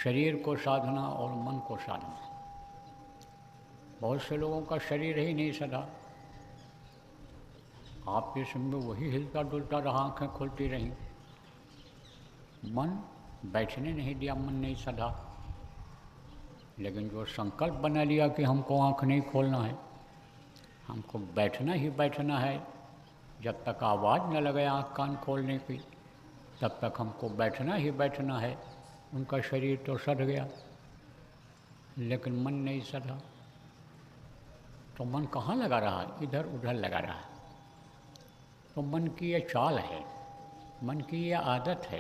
शरीर को साधना और मन को साधना। बहुत से लोगों का शरीर ही नहीं सधा। आपके समय वही हिलता डुलता रहा, आँखें खुलती रहीं, मन बैठने नहीं दिया, मन नहीं सधा। लेकिन जो संकल्प बना लिया कि हमको आँख नहीं खोलना है, हमको बैठना ही बैठना है, जब तक आवाज़ न लगे आँख कान खोलने की तब तक हमको बैठना ही बैठना है, उनका शरीर तो सध गया लेकिन मन नहीं सधा। तो मन कहाँ लगा रहा है? इधर उधर लगा रहा है। तो मन की ये चाल है, मन की ये आदत है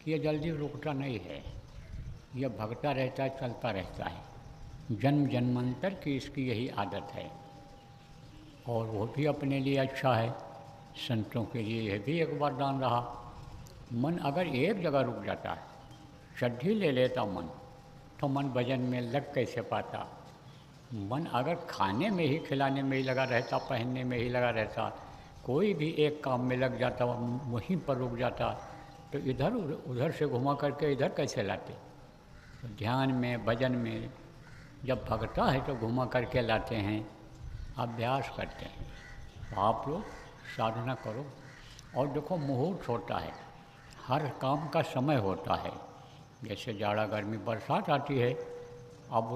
कि ये जल्दी रुकता नहीं है, यह भगता रहता है, चलता रहता है। जन्म जन्मांतर की इसकी यही आदत है। और वो भी अपने लिए अच्छा है, संतों के लिए यह भी एक वरदान रहा। मन अगर एक जगह रुक जाता है, चड्ढी ले लेता मन, तो मन भजन में लग कैसे पाता? मन अगर खाने में ही, खिलाने में ही लगा रहता, पहनने में ही लगा रहता, कोई भी एक काम में लग जाता, वहीं पर रुक जाता, तो इधर उधर से घुमा करके इधर कैसे लाते? तो ध्यान में, भजन में जब भगता है तो घुमा करके लाते हैं, अभ्यास करते हैं। तो आप लोग साधना करो। और देखो, मुहूर्त होता है, हर काम का समय होता है। जैसे जाड़ा गर्मी बरसात आती है, अब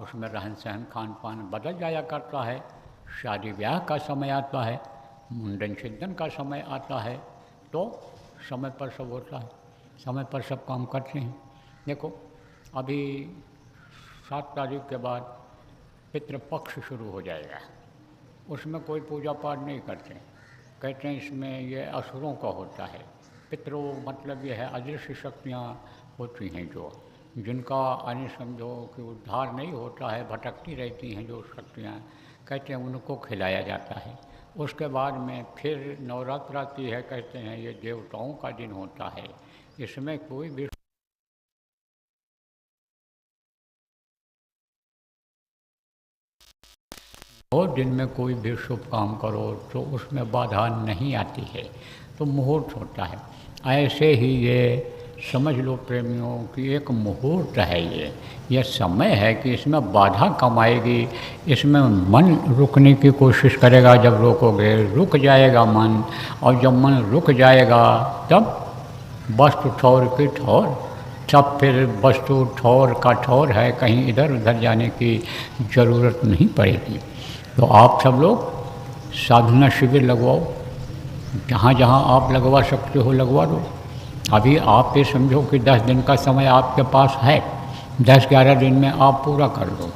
उसमें रहन सहन खान पान बदल जाया करता है। शादी ब्याह का समय आता है, मुंडन छिंदन का समय आता है, तो समय पर सब होता है, समय पर सब काम करते हैं। देखो, अभी 7 तारीख के बाद पितृपक्ष शुरू हो जाएगा, उसमें कोई पूजा पाठ नहीं करते। कहते हैं इसमें ये असुरों का होता है। पितरों मतलब ये है अदृश्य शक्तियाँ होती हैं, जो जिनका अन्य समझो कि उद्धार नहीं होता है, भटकती रहती हैं जो शक्तियाँ, कहते हैं उनको खिलाया जाता है। उसके बाद में फिर नवरात्र आती है, कहते हैं ये देवताओं का दिन होता है। इसमें कोई भी और दिन में कोई भी शुभ काम करो तो उसमें बाधा नहीं आती है, तो मुहूर्त होता है। ऐसे ही ये समझ लो प्रेमियों कि एक मुहूर्त है, ये समय है कि इसमें बाधा कम आएगी। इसमें मन रुकने की कोशिश करेगा, जब रोकोगे रुक जाएगा मन, और जब मन रुक जाएगा तब वस्तु ठौर की ठौर, तब फिर वस्तु ठौर का ठौर है, कहीं इधर उधर जाने की ज़रूरत नहीं पड़ेगी। तो आप सब लोग साधना शिविर लगवाओ, जहाँ जहाँ आप लगवा सकते हो लगवा दो। अभी आप ये समझो कि 10 दिन का समय आपके पास है, 10-11 दिन में आप पूरा कर दो।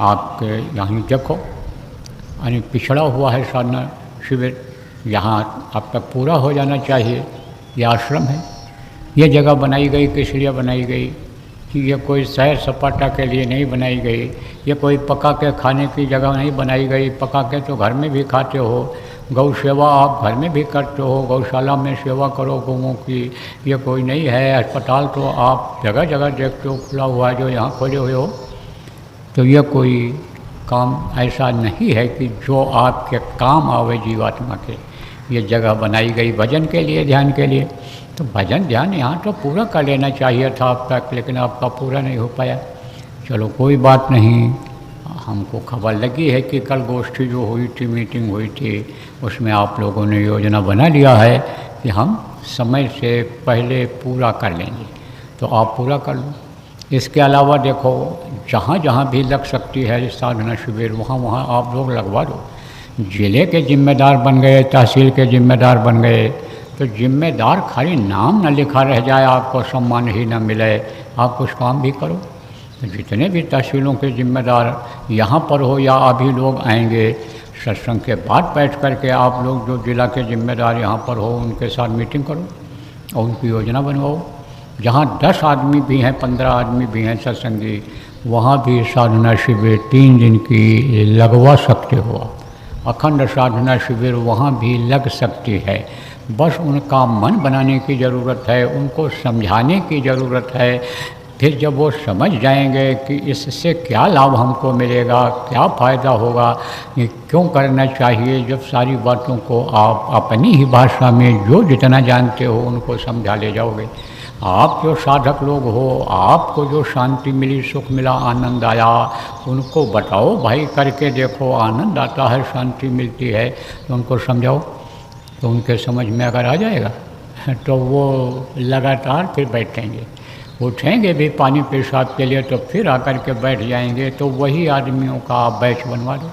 आपके यहाँ देखो, यानी पिछड़ा हुआ है साधना शिविर, यहाँ अब तक पूरा हो जाना चाहिए। यह आश्रम है, ये जगह बनाई गई किस लिए बनाई गई कि ये कोई सैर सपाटा के लिए नहीं बनाई गई, ये कोई पका के खाने की जगह नहीं बनाई गई। पका के तो घर में भी खाते हो, गौ सेवा आप घर में भी करते हो, गौशाला में सेवा करो गौओं की, ये कोई नहीं है। अस्पताल तो आप जगह जगह देखते हो खुला हुआ है, जो यहाँ खोले हुए हो। तो ये कोई काम ऐसा नहीं है कि जो आपके काम आवे जीवात्मा के। ये जगह बनाई गई भजन के लिए, ध्यान के लिए। तो भजन ध्यान यहाँ तो पूरा कर लेना चाहिए था अब तक, लेकिन आपका पूरा नहीं हो पाया। चलो कोई बात नहीं, हमको खबर लगी है कि कल गोष्ठी जो हुई थी, मीटिंग हुई थी, उसमें आप लोगों ने योजना बना लिया है कि हम समय से पहले पूरा कर लेंगे, तो आप पूरा कर लो। इसके अलावा देखो, जहाँ जहाँ भी लग सकती है साधना शिविर, वहाँ वहाँ आप लोग लगवा दो। ज़िले के जिम्मेदार बन गए, तहसील के जिम्मेदार बन गए, तो जिम्मेदार खाली नाम न लिखा रह जाए, आपको सम्मान ही न मिले, आप कुछ काम भी करो। तो जितने भी तहसीलों के जिम्मेदार यहाँ पर हो या अभी लोग आएंगे, सत्संग के बाद बैठ करके आप लोग जो जिला के जिम्मेदार यहाँ पर हो उनके साथ मीटिंग करो और उनकी योजना बनवाओ। जहाँ 10 आदमी भी हैं, 15 आदमी भी हैं सत्संगी, वहाँ भी साधना शिविर 3 दिन की लगवा सकते हो आप। अखंड साधना शिविर वहाँ भी लग सकती है। बस उनका मन बनाने की ज़रूरत है, उनको समझाने की ज़रूरत है। फिर जब वो समझ जाएंगे कि इससे क्या लाभ हमको मिलेगा, क्या फ़ायदा होगा, ये क्यों करना चाहिए, जब सारी बातों को आप अपनी ही भाषा में जो जितना जानते हो उनको समझा ले जाओगे। आप जो साधक लोग हो, आपको जो शांति मिली, सुख मिला, आनंद आया, उनको बताओ भाई, करके देखो, आनंद आता है, शांति मिलती है, तो उनको समझाओ। तो उनके समझ में अगर आ जाएगा तो वो लगातार फिर बैठेंगे, उठेंगे भी पानी पेशाब के लिए तो फिर आकर के बैठ जाएंगे। तो वही आदमियों का आप बैच बनवा दो,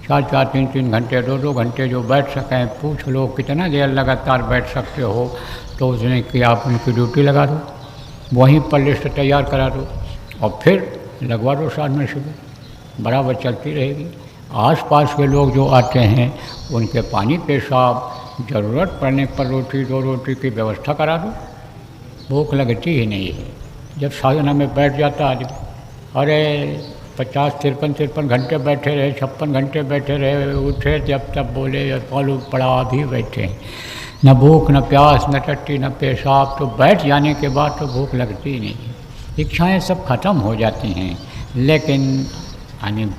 4-4, 3-3 घंटे, 2-2 घंटे जो बैठ सकें। पूछ लो कितना देर लगातार बैठ सकते हो, तो उसने कि आप उनकी ड्यूटी लगा दो, वहीं पर लिस्ट तैयार करा दो और फिर लगवा दो साधना शिविर, बराबर चलती रहेगी। आसपास के लोग जो आते हैं उनके पानी पेशाब, ज़रूरत पड़ने पर रोटी 2 रोटी की व्यवस्था करा दो, भूख लगती ही नहीं है। जब साधना में बैठ जाता आदमी, अरे 50, 53 घंटे बैठे रहे, 56 घंटे बैठे रहे, उठे जब तब बोले मालूम पड़ा अभी बैठे हैं, न भूख न प्यास न टट्टी न पेशाब। तो बैठ जाने के बाद तो भूख लगती ही नहीं है, इच्छाएं सब खत्म हो जाती हैं। लेकिन यानी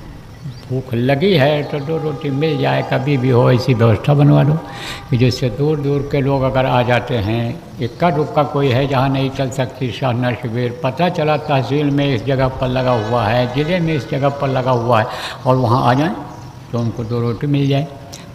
भूख लगी है तो 2 रोटी मिल जाए, कभी भी हो, ऐसी व्यवस्था बनवा दो कि जिससे दूर दूर के लोग अगर आ जाते हैं, इक्का दुक्का कोई है जहाँ नहीं चल सकती साधना शिविर, पता चला तहसील में इस जगह पर लगा हुआ है, ज़िले में इस जगह पर लगा हुआ है, और वहाँ आ जाएं तो उनको 2 रोटी मिल जाए।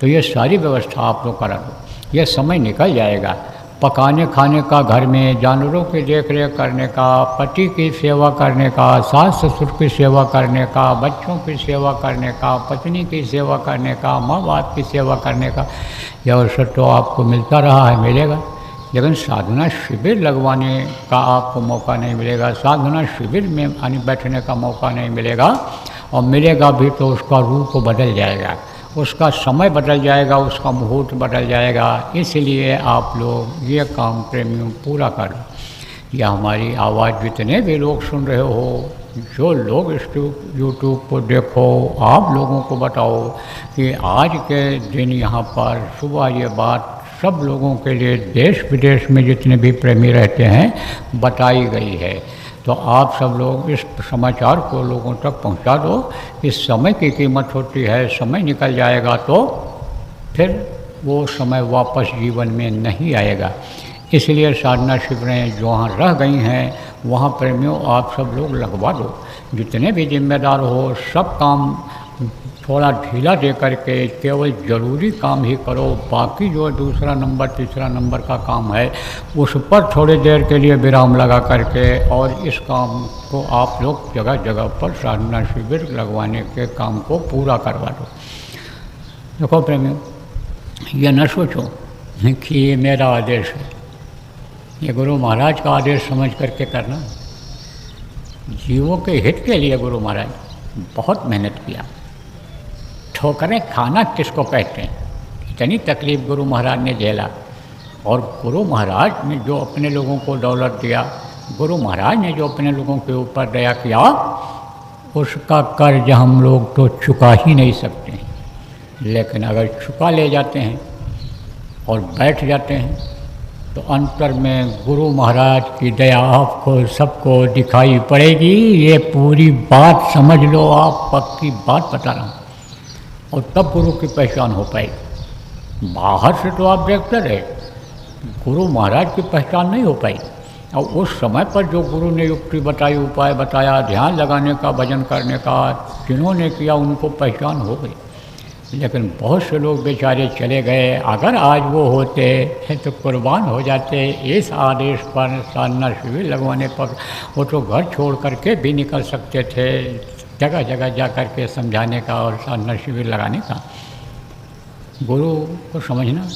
तो ये सारी व्यवस्था आप लोग करा दो, यह समय निकल जाएगा। पकाने खाने का, घर में जानवरों की देख रेख करने का, पति की सेवा करने का, सास ससुर की सेवा करने का, बच्चों की सेवा करने का, पत्नी की सेवा करने का, माँ बाप की सेवा करने का, यह अवसर तो आपको मिलता रहा है, मिलेगा। लेकिन साधना शिविर लगवाने का आपको मौका नहीं मिलेगा, साधना शिविर में आने बैठने का मौका नहीं मिलेगा, और मिलेगा भी तो उसका रूप बदल जाएगा, उसका समय बदल जाएगा, उसका मुहूर्त बदल जाएगा। इसलिए आप लोग ये काम प्रेमियों पूरा करो। यह हमारी आवाज़ जितने भी लोग सुन रहे हो, जो लोग इस यूट्यूब को देखो, आप लोगों को बताओ कि आज के दिन यहाँ पर सुबह ये बात सब लोगों के लिए, देश विदेश में जितने भी प्रेमी रहते हैं, बताई गई है। तो आप सब लोग इस समाचार को लोगों तक पहुंचा दो। इस समय की कीमत होती है, समय निकल जाएगा तो फिर वो समय वापस जीवन में नहीं आएगा। इसलिए साधना शिविरें जो वहाँ रह गई हैं, वहाँ प्रेमियों आप सब लोग लगवा दो। जितने भी जिम्मेदार हो, सब काम थोड़ा ढीला दे करके केवल ज़रूरी काम ही करो, बाकी जो दूसरा नंबर तीसरा नंबर का काम है उस पर थोड़ी देर के लिए विराम लगा करके, और इस काम को आप लोग जगह जगह पर साधना शिविर लगवाने के काम को पूरा करवा दो। देखो प्रेमियों, ये न सोचो कि ये मेरा आदेश है, ये गुरु महाराज का आदेश समझ करके करना। जीवों के हित के लिए गुरु महाराज बहुत मेहनत किया। ठोकरें खाना किसको कहते हैं, इतनी तकलीफ गुरु महाराज ने झेला, और गुरु महाराज ने जो अपने लोगों को दौलत दिया, गुरु महाराज ने जो अपने लोगों के ऊपर दया किया, उसका कर्ज हम लोग तो चुका ही नहीं सकते हैं। लेकिन अगर चुका ले जाते हैं और बैठ जाते हैं तो अंतर में गुरु महाराज की दया आपको सबको दिखाई पड़ेगी। ये पूरी बात समझ लो, आप पक्की बात बता रहा हूँ, और तब गुरु की पहचान हो पाएगी। बाहर से तो आप देखते रहे, गुरु महाराज की पहचान नहीं हो पाई। और उस समय पर जो गुरु ने युक्ति बताई, उपाय बताया, ध्यान लगाने का, भजन करने का, जिन्होंने किया उनको पहचान हो गई। लेकिन बहुत से लोग बेचारे चले गए। अगर आज वो होते तो कुर्बान हो जाते इस आदेश पर, साधना शिविर लगवाने पर। वो तो घर छोड़ करके भी निकल सकते थे, जगह जगह जा कर के समझाने का और साधना शिविर लगाने का। गुरु को समझना,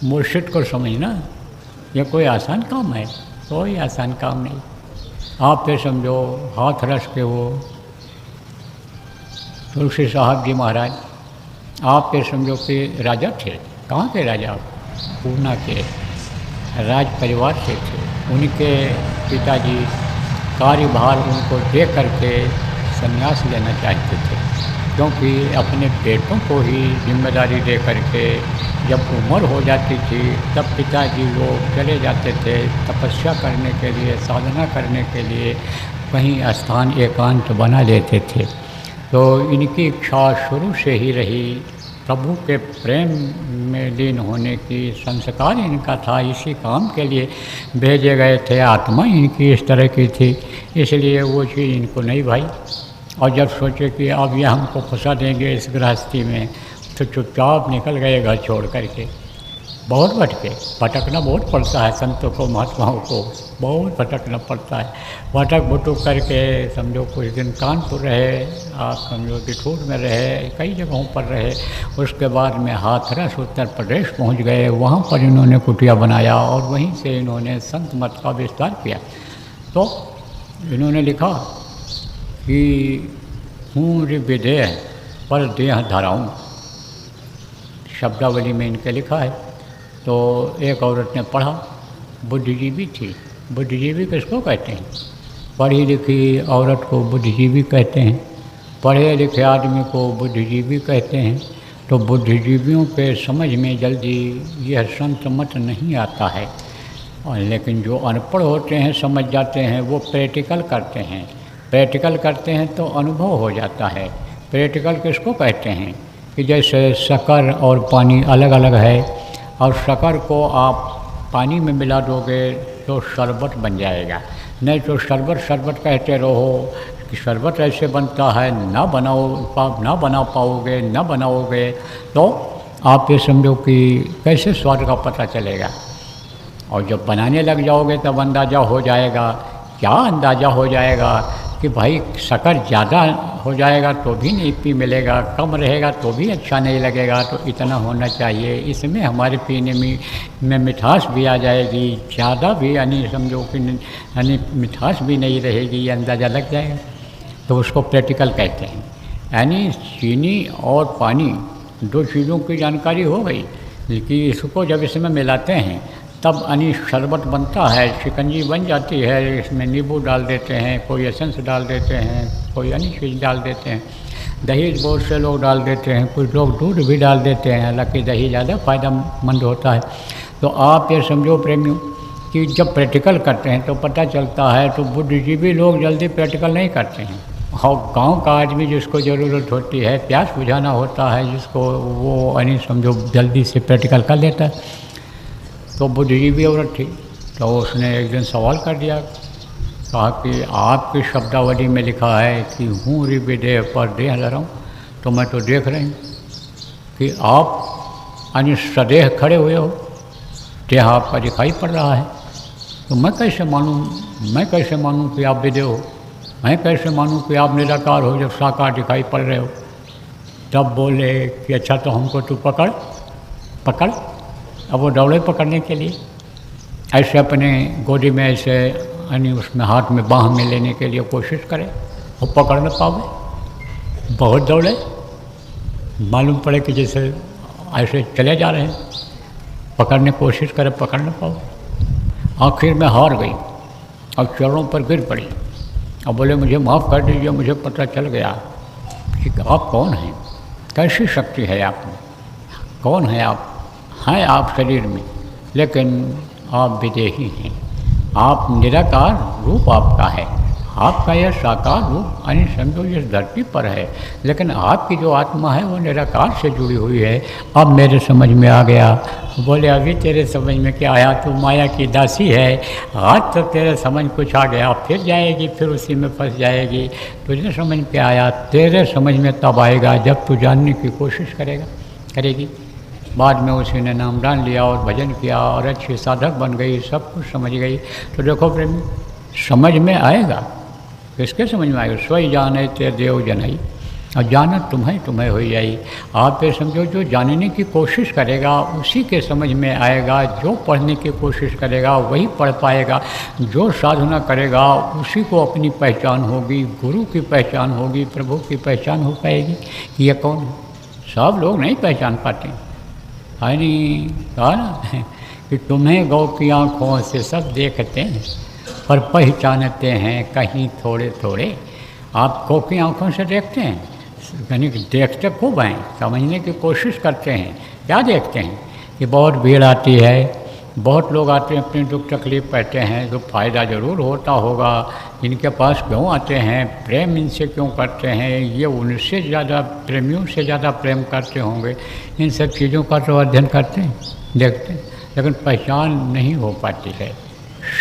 मुर्शिद को समझना, यह कोई आसान काम है? कोई आसान काम नहीं। आप ये समझो, हाथ रस के वो तुलसी साहब जी महाराज, आप ये समझो कि राजा थे। कहाँ के राजा? पूना के राज परिवार से थे। उनके पिताजी कार्यभार उनको दे करके संन्यास लेना चाहते थे, क्योंकि अपने बेटों को ही जिम्मेदारी दे करके जब उम्र हो जाती थी तब पिताजी लोग चले जाते थे तपस्या करने के लिए, साधना करने के लिए, कहीं स्थान एकांत बना लेते थे। तो इनकी इच्छा शुरू से ही रही प्रभु के प्रेम में लीन होने की संस्कार इनका था, इसी काम के लिए भेजे गए थे, आत्मा इनकी इस तरह की थी, इसलिए वो चीज़ इनको नहीं भाई। और जब सोचे कि अब ये हमको फंसा देंगे इस गृहस्थी में, तो चुपचाप निकल गए घर छोड़ करके। बहुत भटकना बहुत पड़ता है संतों को, महात्माओं को बहुत भटकना पड़ता है। भटक भुटुक करके समझो कुछ दिन कानपुर रहे, आप समझो बिठूर में रहे, कई जगहों पर रहे। उसके बाद में हाथरस उत्तर प्रदेश पहुंच गए, वहाँ पर इन्होंने कुटिया बनाया और वहीं से इन्होंने संत मत का विस्तार किया। तो इन्होंने लिखा कि हूँ विदेह पर देह धराऊँ, शब्दावली में इनके लिखा है। तो एक औरत ने पढ़ा, बुद्धिजीवी थी। बुद्धिजीवी किसको कहते हैं? पढ़ी लिखी औरत को बुद्धिजीवी कहते हैं, पढ़े लिखे आदमी को बुद्धिजीवी कहते हैं। तो बुद्धिजीवियों के समझ में जल्दी यह संत मत नहीं आता है, और लेकिन जो अनपढ़ होते हैं समझ जाते हैं, वो प्रैक्टिकल करते हैं। प्रैक्टिकल करते हैं तो अनुभव हो जाता है। प्रैक्टिकल किसको कहते हैं? कि जैसे शक्कर और पानी अलग अलग है, और शक्कर को आप पानी में मिला दोगे तो शरबत बन जाएगा, नहीं तो शरबत कहते रहो कि शरबत ऐसे बनता है, ना बना पाओगे, ना बनाओगे तो आप ये समझो कि कैसे स्वाद का पता चलेगा। और जब बनाने लग जाओगे तब अंदाज़ा हो जाएगा। क्या अंदाज़ा हो जाएगा? कि भाई शक्कर ज़्यादा हो जाएगा तो भी नहीं पी मिलेगा, कम रहेगा तो भी अच्छा नहीं लगेगा, तो इतना होना चाहिए। इसमें हमारे पीने में मिठास भी आ जाएगी, ज़्यादा भी यानी समझो कि यानी मिठास भी नहीं रहेगी, ये अंदाज़ा लग जाएगा। तो उसको प्रैक्टिकल कहते हैं। यानी चीनी और पानी दो चीज़ों की जानकारी हो गई कि इसको जब इसमें मिलाते हैं तब यानी शरबत बनता है, शिकंजी बन जाती है। इसमें नींबू डाल देते हैं, कोई एसेंस डाल देते हैं, कोई अन्य चीज़ डाल देते हैं, दही बहुत से लोग डाल देते हैं, कुछ लोग दूध भी डाल देते हैं, हालांकि दही ज़्यादा फ़ायदेमंद होता है। तो आप ये समझो प्रेमियों कि जब प्रैक्टिकल करते हैं तो पता चलता है। तो बुद्धिजीवी लोग जल्दी प्रैक्टिकल नहीं करते हैं, और गांव का आदमी जिसको ज़रूरत होती है, प्यास बुझाना होता है जिसको, वो यानी समझो जल्दी से प्रैक्टिकल कर लेता है। तो बुद्धिजीवी औरत थी, तो उसने एक दिन सवाल कर दिया, कहा कि आपकी शब्दावली में लिखा है कि हूँ विदेह पर देह धराऊँ, तो मैं तो देख रही हूँ कि आप यानी सदेह खड़े हुए हो, देह आपका दिखाई पड़ रहा है। तो मैं कैसे मानूँ कि आप विदेह हो? मैं कैसे मानूँ कि आप निराकार हो जब साकार दिखाई पड़ रहे हो? तब बोले कि अच्छा तो हमको तू पकड़। अब वो दौड़े पकड़ने के लिए, ऐसे अपने गोदी में ऐसे यानी उसमें हाथ में बाह में लेने के लिए कोशिश करे, वो पकड़ न पावे। बहुत दौड़े, मालूम पड़े कि जैसे ऐसे चले जा रहे हैं, पकड़ने की कोशिश करे, पकड़ न पावे। आखिर में हार गई और चरणों पर गिर पड़ी और बोले मुझे माफ़ कर दीजिए, मुझे पता चल गया कि आप कौन हैं, कैसी शक्ति है आप में, कौन है आप? हैं आप शरीर में, लेकिन आप विदेही हैं। आप निराकार रूप आपका है, आपका यह साकार रूप यानी समझो ये धरती पर है, लेकिन आपकी जो आत्मा है वो निराकार से जुड़ी हुई है। अब मेरे समझ में आ गया। बोले अभी तेरे समझ में क्या आया? तू माया की दासी है, आज तो तेरे समझ कुछ आ गया, फिर जाएगी, फिर उसी में फंस जाएगी। तुझे समझ में आया, तेरे समझ में तब आएगा जब तू जानने की कोशिश करेगी। बाद में उसी ने नाम डाल लिया और भजन किया और अच्छी साधक बन गई, सब कुछ समझ गई। तो देखो प्रेमी, समझ में आएगा, किसके समझ में आएगा? स्वयं जाने ते देव जनाई, और जानत तुम्हें हो जाई। आप ये समझो जो जानने की कोशिश करेगा उसी के समझ में आएगा, जो पढ़ने की कोशिश करेगा वही पढ़ पाएगा, जो साधना करेगा उसी को अपनी पहचान होगी, गुरु की पहचान होगी, प्रभु की पहचान हो पाएगी कि यह कौन है। सब लोग नहीं पहचान पाते, है नहीं? कहा ना कि तुम्हें गौ की आँखों से सब देखते हैं पर पहचानते हैं कहीं थोड़े थोड़े। आप गौ की आँखों से देखते हैं, यानी देखते खूब हैं, समझने की कोशिश करते हैं। क्या देखते हैं? कि बहुत भीड़ आती है, बहुत लोग आते हैं, अपनी दुख तकलीफ कहते हैं, तो फ़ायदा ज़रूर होता होगा। इनके पास क्यों आते हैं, प्रेम इनसे क्यों करते हैं, ये उनसे ज़्यादा, प्रेमियों से ज़्यादा प्रेम करते होंगे। इन सब चीज़ों का तो अध्ययन करते हैं, देखते हैं, लेकिन पहचान नहीं हो पाती है।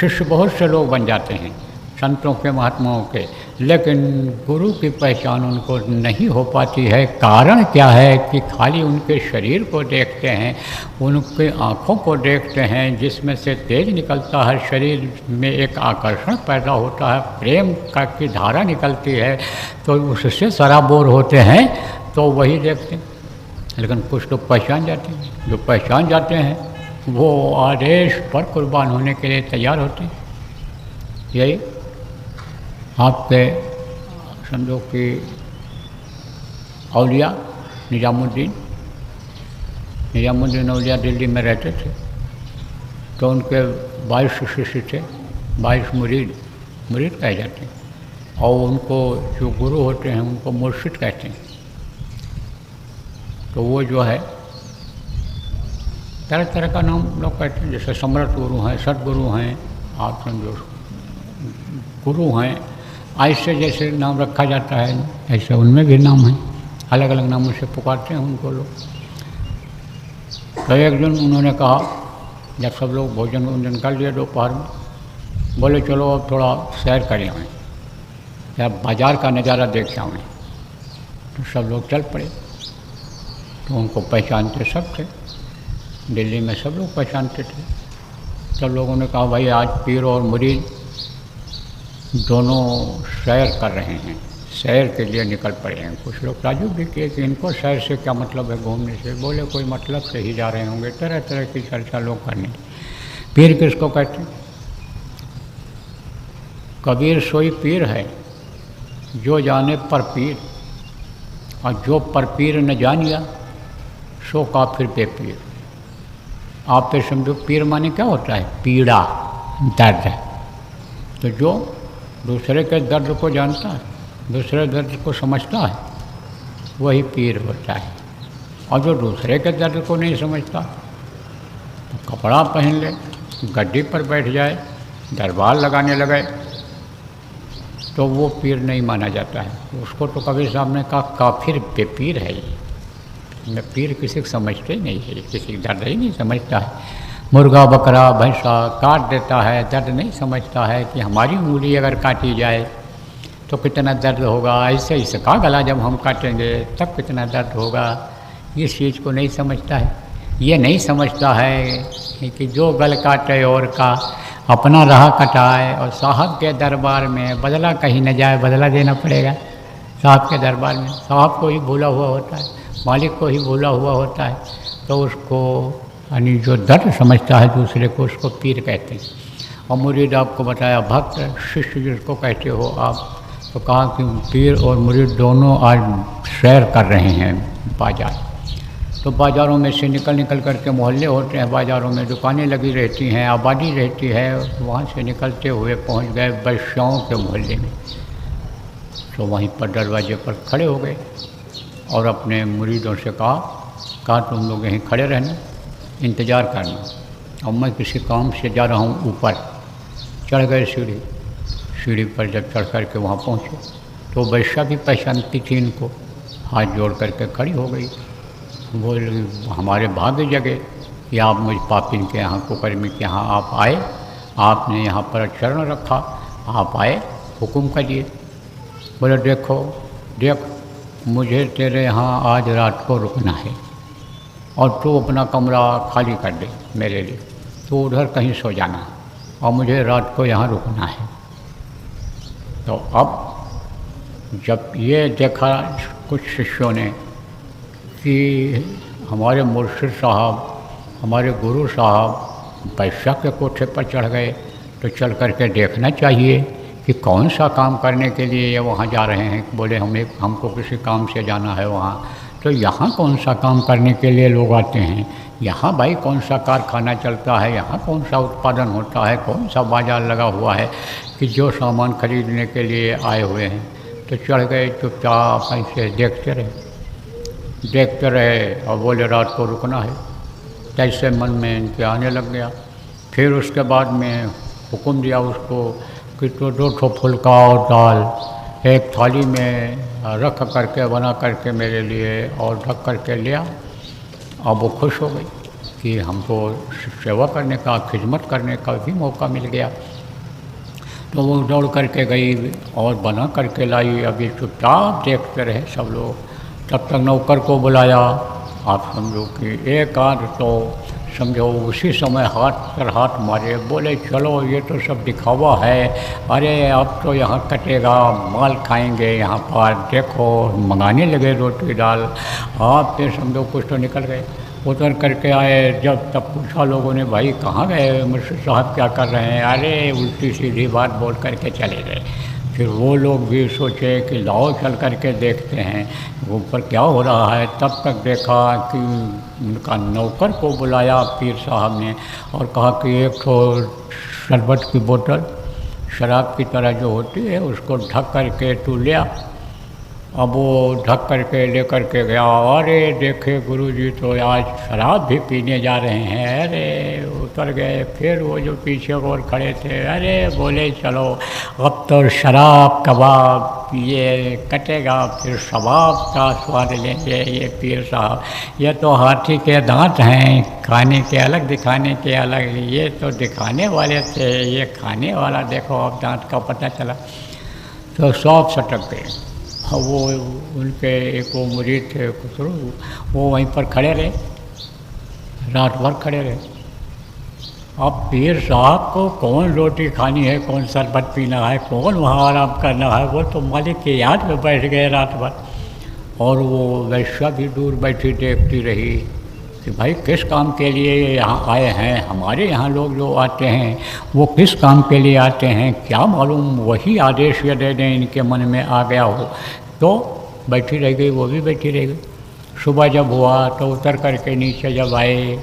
शिष्य बहुत से लोग बन जाते हैं संतों के, महात्माओं के, लेकिन गुरु की पहचान उनको नहीं हो पाती है। कारण क्या है कि खाली उनके शरीर को देखते हैं, उनके आँखों को देखते हैं, जिसमें से तेज निकलता है, शरीर में एक आकर्षण पैदा होता है, प्रेम का की धारा निकलती है, तो उससे सराबोर होते हैं, तो वही देखते हैं। लेकिन कुछ लोग पहचान जाते हैं, जो पहचान जाते हैं वो आदेश पर कुर्बान होने के लिए तैयार होते हैं। यही आपके समझो कि औलिया निजामुद्दीन औलिया दिल्ली में रहते थे, तो उनके 22 शिष्य थे, 22 मुरीद कहे जाते हैं, और उनको जो गुरु होते हैं उनको मुर्शिद कहते हैं। तो वो जो है तरह तरह का नाम लोग कहते हैं, जैसे सम्राट गुरु हैं, सतगुरु हैं, आप समझो गुरु हैं, ऐसे जैसे नाम रखा जाता है, ऐसे उनमें भी नाम है, अलग अलग नामों से पुकारते हैं उनको लोग। तो एक दिन उन्होंने कहा, जब सब लोग भोजन कर लिए दोपहर में, बोले चलो अब थोड़ा सैर करें आएँ, या बाज़ार का नज़ारा देख आएँ। तो सब लोग चल पड़े। तो उनको पहचानते सब थे, दिल्ली में सब लोग पहचानते थे। सब लोगों ने कहा भाई आज पीर और मुरीद दोनों सैर कर रहे हैं, सैर के लिए निकल पड़े हैं। कुछ लोग ताज्जुब भी किए कि इनको सैर से क्या मतलब है, घूमने से। बोले कोई मतलब से ही जा रहे होंगे। तरह तरह की चर्चा लोग करने। पीर किसको कहते हैं? कबीर सोई पीर है जो जाने पर पीर, और जो पर पीर न जानिया सो काफिर पे पीर। आप पे समझो पीर माने क्या होता है? पीड़ा, दर्द। तो जो दूसरे के दर्द को जानता है, दूसरे दर्द को समझता है, वही पीर होता है। और जो दूसरे के दर्द को नहीं समझता, तो कपड़ा पहन ले, गद्दी पर बैठ जाए, दरबार लगाने लगे, तो वो पीर नहीं माना जाता है। उसको तो कबीर साहब ने कहा काफिर पे पीर है ये। पीर किसी को समझते ही नहीं है, किसी का दर्द ही नहीं समझता है। मुर्गा बकरा भैंसा काट देता है, दर्द नहीं समझता है कि हमारी उंगली अगर काटी जाए तो कितना दर्द होगा, ऐसे इसका गला जब हम काटेंगे तब कितना दर्द होगा। इस चीज़ को नहीं समझता है। ये नहीं समझता है कि जो गल काटे और का अपना राह कटाए, और साहब के दरबार में बदला कहीं न जाए, बदला देना पड़ेगा। साहब के दरबार में साहब को ही भूला हुआ होता है, मालिक को ही भूला हुआ होता है, तो उसको यानी जो दर्द समझता है दूसरे को, उसको पीर कहते हैं। और मुरीद आपको बताया भक्त, शिष्य जिसको कहते हो आप, तो कहा कि पीर और मुरीद दोनों आज सैर कर रहे हैं बाज़ार। तो बाज़ारों में से निकल करके मोहल्ले होते हैं, बाज़ारों में दुकानें लगी रहती हैं, आबादी रहती है, वहाँ से निकलते हुए पहुँच गए वैश्याओं के मोहल्ले में। तो वहीं पर दरवाजे पर खड़े हो गए और अपने मुरीदों से कहा तुम लोग यहीं खड़े रहना, इंतज़ार करना, और मैं किसी काम से जा रहा हूँ ऊपर। चढ़ गए सीढ़ी पर। जब चढ़ कर के वहाँ पहुँचे तो वैश्या भी पहचानती थी इनको, हाथ जोड़ करके खड़ी हो गई। बोल हमारे भाग्य जगे कि आप मुझ पापिन के यहाँ, कुकर्मी के यहाँ आप आए, आपने यहाँ पर चरण रखा, आप आए, हुक्म करिए। बोले देख मुझे तेरे यहाँ आज रात को रुकना है, और तू अपना कमरा खाली कर दे मेरे लिए, तो उधर कहीं सो जाना, और मुझे रात को यहाँ रुकना है। तो अब जब ये देखा कुछ शिष्यों ने कि हमारे मुर्शिद साहब, हमारे गुरु साहब वैश्या के कोठे पर चढ़ गए, तो चल करके देखना चाहिए कि कौन सा काम करने के लिए ये वहाँ जा रहे हैं। बोले हमको किसी काम से जाना है वहाँ। तो यहाँ कौन सा काम करने के लिए लोग आते हैं? यहाँ भाई कौन सा कारखाना चलता है, यहाँ कौन सा उत्पादन होता है, कौन सा बाज़ार लगा हुआ है कि जो सामान खरीदने के लिए आए हुए हैं। तो चढ़ गए, चुपचाप ऐसे देखते रहे और बोले रात को रुकना है। तैसे मन में इनके आने लग गया फिर उसके बाद में हुक्म दिया उसको कि तो 2 फुल्का और दाल एक थाली में रख करके बना करके मेरे लिए और ढक करके लिया। अब वो खुश हो गई कि हमको सेवा करने का, खिदमत करने का भी मौका मिल गया। तो वो दौड़ करके गई और बना करके लाई। अभी चुपचाप देखते रहे सब लोग। तब तक नौकर को बुलाया। आप समझो कि एक आध तो समझो उसी समय हाथ पर हाथ मारे, बोले चलो ये तो सब दिखावा है, अरे अब तो यहाँ कटेगा, माल खाएंगे यहाँ पर, देखो मंगाने लगे रोटी दाल। आप फिर समझो कुछ तो निकल गए। उतर करके आए जब तब पूछा लोगों ने, भाई कहाँ गए मुंशी साहब, क्या कर रहे हैं? अरे उल्टी सीधी बात बोल करके चले गए। फिर वो लोग भी सोचे कि लाओ चल करके देखते हैं ऊपर क्या हो रहा है। तब तक देखा कि उनका नौकर को बुलाया पीर साहब ने और कहा कि एक तो शरबत की बोतल शराब की तरह जो होती है उसको ढक करके तू लिया। अब वो ढक करके ले करके गया। अरे देखे गुरुजी तो आज शराब भी पीने जा रहे हैं। अरे उतर गए। फिर वो जो पीछे और खड़े थे, अरे बोले चलो अब तो शराब कबाब ये कटेगा, फिर शबाब का स्वाद लेंगे। ये पीर साहब ये तो हाथी के दांत हैं, खाने के अलग दिखाने के अलग, ये तो दिखाने वाले थे, ये खाने वाला देखो अब दांत का पता चला। तो सब सटक गए। वो उनके एक वो मुरीद थे खुसरो, वो वहीं पर खड़े रहे, रात भर खड़े रहे। अब पीर साहब को कौन रोटी खानी है, कौन शरबत पीना है, कौन वहाँ आराम करना है, वो तो मालिक की याद में बैठ गए रात भर। और वो वैश्या भी दूर बैठी देखती रही कि भाई किस काम के लिए यहाँ आए हैं। हमारे यहाँ लोग जो आते हैं वो किस काम के लिए आते हैं, क्या मालूम वही आदेश ये दे दें इनके मन में आ गया हो। तो बैठी रह गई, वो भी बैठी रह गई। सुबह जब हुआ तो उतर करके नीचे जब आए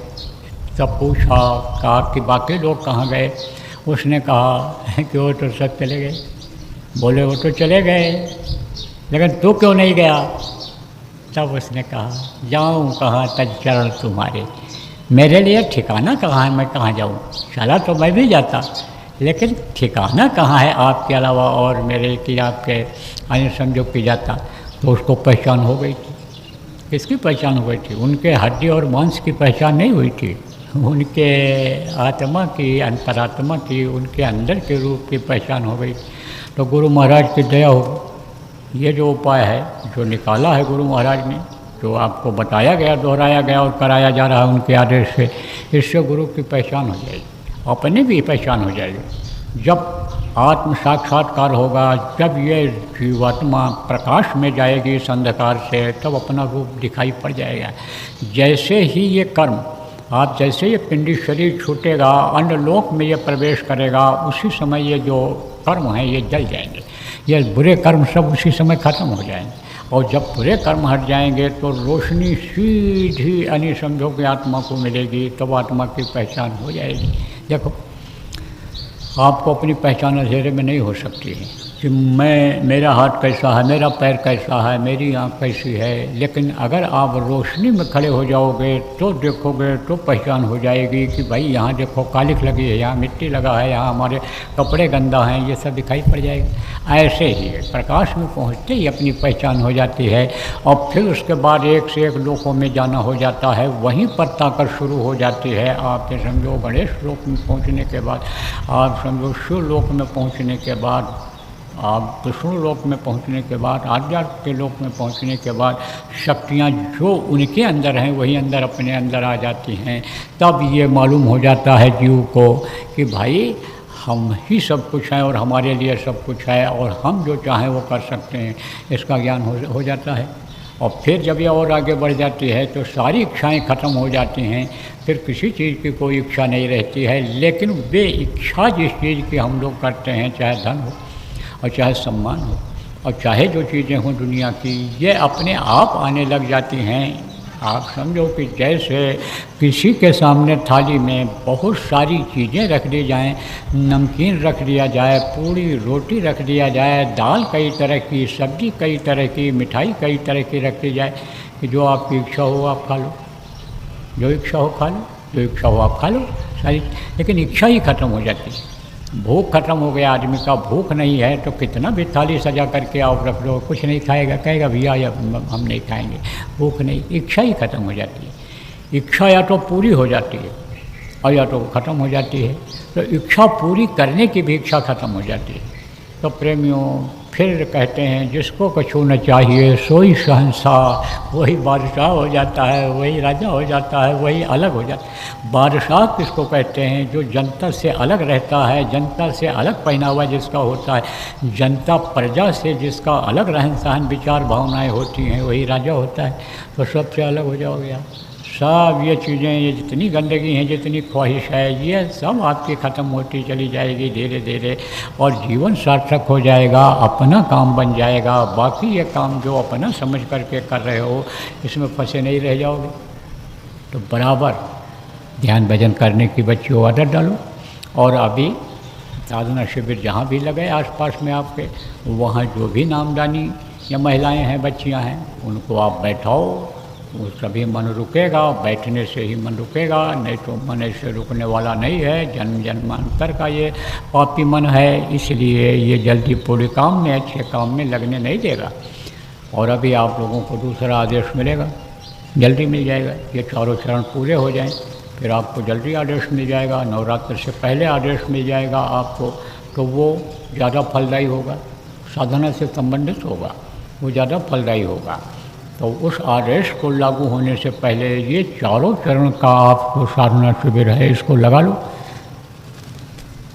तब पूछा, कहा कि बाकी लोग कहाँ गए। उसने कहा कि वो तो सब चले गए। बोले वो तो चले गए लेकिन तू क्यों नहीं गया? तब उसने कहा, जाऊँ कहाँ तज चरण तुम्हारे, मेरे लिए ठिकाना कहाँ है, मैं कहाँ जाऊँ? चला तो मैं भी जाता लेकिन ठिकाना कहाँ है आपके अलावा और मेरे कि आपके अन्य संजोग की जाता। तो उसको पहचान हो गई थी। किसकी पहचान हो गई थी? उनके हड्डी और मांस की पहचान नहीं हुई थी, उनके आत्मा की, अंतरात्मा की, उनके अंदर के रूप की पहचान हो गई। तो गुरु महाराज की दया हो, ये जो उपाय है जो निकाला है गुरु महाराज ने, जो आपको बताया गया, दोहराया गया और कराया जा रहा है उनके आदेश से, इससे गुरु की पहचान हो जाएगी, अपनी भी पहचान हो जाएगी। जब आत्म साक्षात्कार होगा, जब ये जीवात्मा प्रकाश में जाएगी इस अंधकार से, तब अपना रूप दिखाई पड़ जाएगा। जैसे ही ये कर्म, आप जैसे ये पिंडी शरीर छूटेगा, अन्य लोक में ये प्रवेश करेगा, उसी समय ये जो कर्म हैं ये जल जाएंगे। ये बुरे कर्म सब उसी समय खत्म हो जाएंगे। और जब बुरे कर्म हट जाएंगे तो रोशनी सीधी अन्य समझो की आत्मा को मिलेगी, तब आत्मा की पहचान हो जाएगी। देखो आपको अपनी पहचान अंधेरे में नहीं हो सकती है कि मेरा हाथ कैसा है, मेरा पैर कैसा है, मेरी आँख कैसी है। लेकिन अगर आप रोशनी में खड़े हो जाओगे तो देखोगे, तो पहचान हो जाएगी कि भाई यहाँ देखो कालिख लगी है, यहाँ मिट्टी लगा है, यहाँ हमारे कपड़े गंदा हैं, ये सब दिखाई पड़ जाएगा। ऐसे ही प्रकाश में पहुँचते ही अपनी पहचान हो जाती है। और फिर उसके बाद एक से एक लोकों में जाना हो जाता है, वहीं पर ताकत शुरू हो जाती है। आप ये समझो गणेश लोक में पहुँचने के बाद, आप समझो शिव लोक में पहुँचने के बाद, आप विष्णु लोक में पहुंचने के बाद, आध्यात्म के लोक में पहुंचने के बाद, शक्तियां जो उनके अंदर हैं वही अंदर अपने अंदर आ जाती हैं। तब ये मालूम हो जाता है जीव को कि भाई हम ही सब कुछ हैं और हमारे लिए सब कुछ है और हम जो चाहें वो कर सकते हैं, इसका ज्ञान हो जाता है। और फिर जब ये और आगे बढ़ जाती है तो सारी इच्छाएं ख़त्म हो जाती हैं, फिर किसी चीज़ की कोई इच्छा नहीं रहती है। लेकिन वे इच्छा जिस चीज़ की हम लोग करते हैं, चाहे धन हो और चाहे सम्मान हो और चाहे जो चीज़ें हों दुनिया की, ये अपने आप आने लग जाती हैं। आप समझो कि जैसे किसी के सामने थाली में बहुत सारी चीज़ें रख दी जाएं, नमकीन रख दिया जाए, पूड़ी रोटी रख दिया जाए, दाल कई तरह की, सब्ज़ी कई तरह की, मिठाई कई तरह की रख दी जाए कि जो आपकी इच्छा हो आप खा लो, जो इच्छा हो खा लो, जो इच्छा हो आप खा लो। सारी, लेकिन इच्छा ही खत्म हो जाती है। भूख खत्म हो गया आदमी का, भूख नहीं है तो कितना भी थाली सजा करके आप रख लो, कुछ नहीं खाएगा, कहेगा भैया या हम नहीं खाएंगे, भूख नहीं, इच्छा ही खत्म हो जाती है। इच्छा या तो पूरी हो जाती है और या तो ख़त्म हो जाती है। तो इच्छा पूरी करने की भी इच्छा खत्म हो जाती है। तो प्रेमियों फिर कहते हैं जिसको कछु न चाहिए सोई शहंशाह, वही बादशाह हो जाता है, वही राजा हो जाता है, वही अलग हो जाता है। बादशाह किसको कहते हैं? जो जनता से अलग रहता है, जनता से अलग पहनावा जिसका होता है, जनता प्रजा से जिसका अलग रहन सहन विचार भावनाएं होती हैं, वही राजा होता है। तो सबसे अलग हो जाओगे आप। सब ये चीज़ें, ये जितनी गंदगी हैं, जितनी ख्वाहिश है, ये सब आपकी ख़त्म होती चली जाएगी धीरे धीरे, और जीवन सार्थक हो जाएगा, अपना काम बन जाएगा। बाकी ये काम जो अपना समझ करके कर रहे हो, इसमें फंसे नहीं रह जाओगे। तो बराबर ध्यान भजन करने की बच्चियों आदत डालो। और अभी साधना शिविर जहाँ भी लगे आसपास में आपके, वहाँ जो भी नामदानी या महिलाएँ हैं, बच्चियाँ हैं, उनको आप बैठाओ। वो सभी मन रुकेगा, बैठने से ही मन रुकेगा, नहीं तो मन ऐसे रुकने वाला नहीं है। जन्म जन्मांतर का ये पापी मन है, इसलिए ये जल्दी पूरे काम में, अच्छे काम में लगने नहीं देगा। और अभी आप लोगों को दूसरा आदेश मिलेगा, जल्दी मिल जाएगा। ये चारों चरण पूरे हो जाएं, फिर आपको जल्दी आदेश मिल जाएगा। नवरात्र से पहले आदेश मिल जाएगा आपको, तो वो ज़्यादा फलदायी होगा, साधना से संबंधित होगा, वो ज़्यादा फलदायी होगा। तो उस आदेश को लागू होने से पहले ये चारों चरण का आपको साधना शिविर है, इसको लगा लो।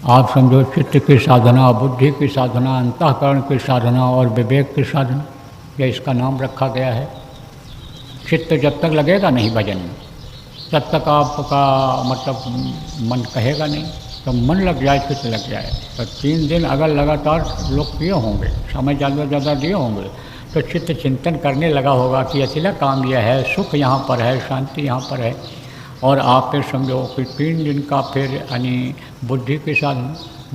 आप समझो चित्त की साधना, बुद्धि की साधना, अंतःकरण की साधना और विवेक की साधना, यह इसका नाम रखा गया है। चित्त जब तक लगेगा नहीं भजन में, तब तक आपका मतलब मन कहेगा नहीं। तो मन लग जाए, चित्त लग जाए, तो 3 दिन अगर लगातार लोग किए होंगे, समय ज़्यादा दिए होंगे, तो चित्त चिंतन करने लगा होगा कि अकेला काम यह है, सुख यहाँ पर है, शांति यहाँ पर है। और आप फिर समझो कि 3 दिन का फिर यानी बुद्धि के साथ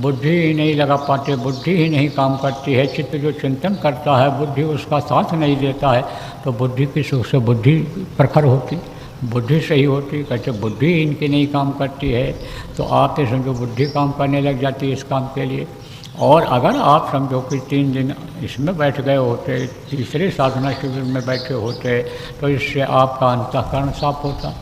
बुद्धि ही नहीं लगा पाते, बुद्धि ही नहीं काम करती है। चित्त जो चिंतन करता है, बुद्धि उसका साथ नहीं देता है, तो बुद्धि की सुख से बुद्धि प्रखर होती, बुद्धि सही होती। कहते बुद्धि इनकी नहीं काम करती है, तो आप ये समझो बुद्धि काम करने लग जाती है इस काम के लिए। और अगर आप समझो कि 3 दिन इसमें बैठ गए होते, तीसरे साधना शिविर में बैठे होते, तो इससे आपका अंतःकरण साफ होता,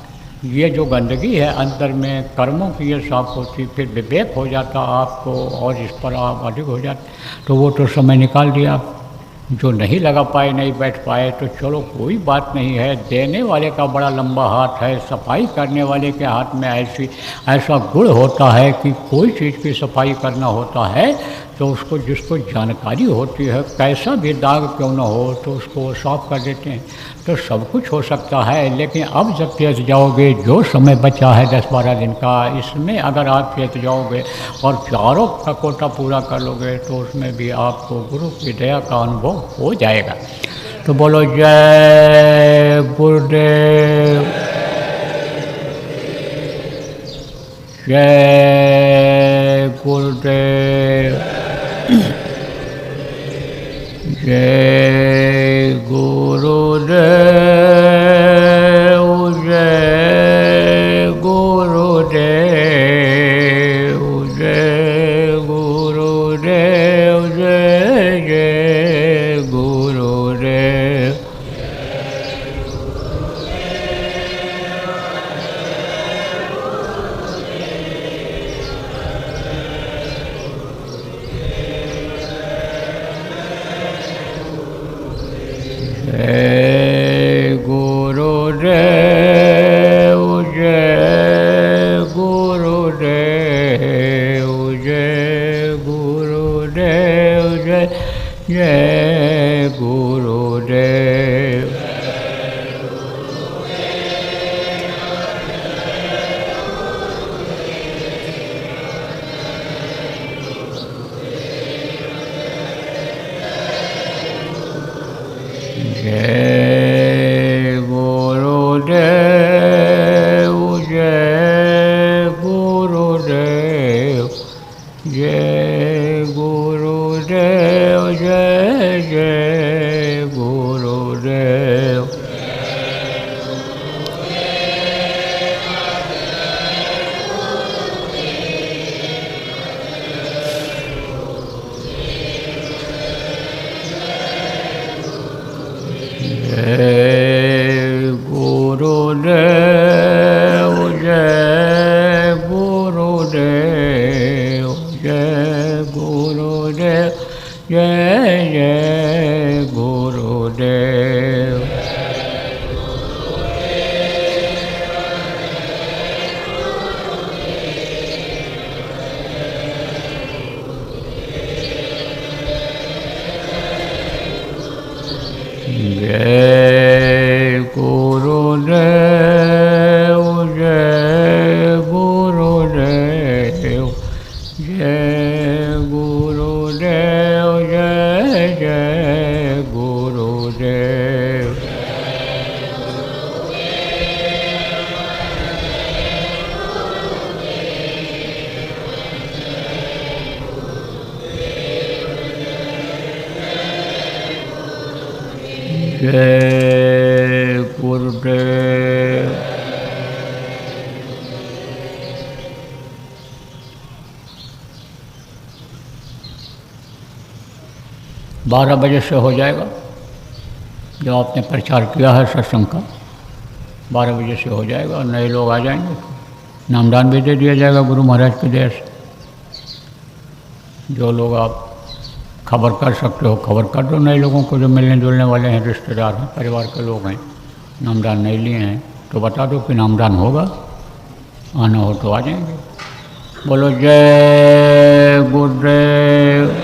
ये जो गंदगी है अंदर में कर्मों की ये साफ होती, फिर विवेक हो जाता आपको, और इस पर आप अधिक हो जाते। तो वो तो समय निकाल दिया। जो नहीं लगा पाए, नहीं बैठ पाए, तो चलो कोई बात नहीं है। देने वाले का बड़ा लंबा हाथ है, सफाई करने वाले के हाथ में ऐसा गुण होता है कि कोई चीज़ की सफाई करना होता है तो उसको, जिसको जानकारी होती है, कैसा भी दाग क्यों न हो, तो उसको साफ कर देते हैं। तो सब कुछ हो सकता है, लेकिन अब जब तेज जाओगे, जो समय बचा है 10-12 दिन का, इसमें अगर आप तेज जाओगे और चारों का कोटा पूरा कर लोगे, तो उसमें भी आपको गुरु की दया का अनुभव हो जाएगा। तो बोलो जय गुरुदेव, जय गुरुदेव, जय गुरुदेव, जय गुरुदेव, जय गुरुदेव, जय जय गुरुदेव। जय गुरुदेव, जय गुरुदेव, जय गुरुदेव, जय जय गुरुदेव। जय गुरुदेव, जय गुरुदेव, जय गुरुदेव, जय जय गुरुदेव। जय जय गुरुदेव। जय गुरुदेव जय गुरुदेव जय गुरुदेव जय जय गुरुदेव। जय गुरुदेव। 12 बजे से हो जाएगा, जो आपने प्रचार किया है सत्संग का, 12 बजे से हो जाएगा और नए लोग आ जाएंगे। नामदान भी दे दिया जाएगा गुरु महाराज की दया से। जो लोग आप खबर कर सकते हो खबर कर दो नए लोगों को, जो मिलने जुलने वाले हैं, रिश्तेदार हैं, परिवार के लोग हैं, नामदान नहीं लिए हैं तो बता दो कि नामदान होगा, आना हो तो आ जाएंगे। बोलो जय गुरुदेव।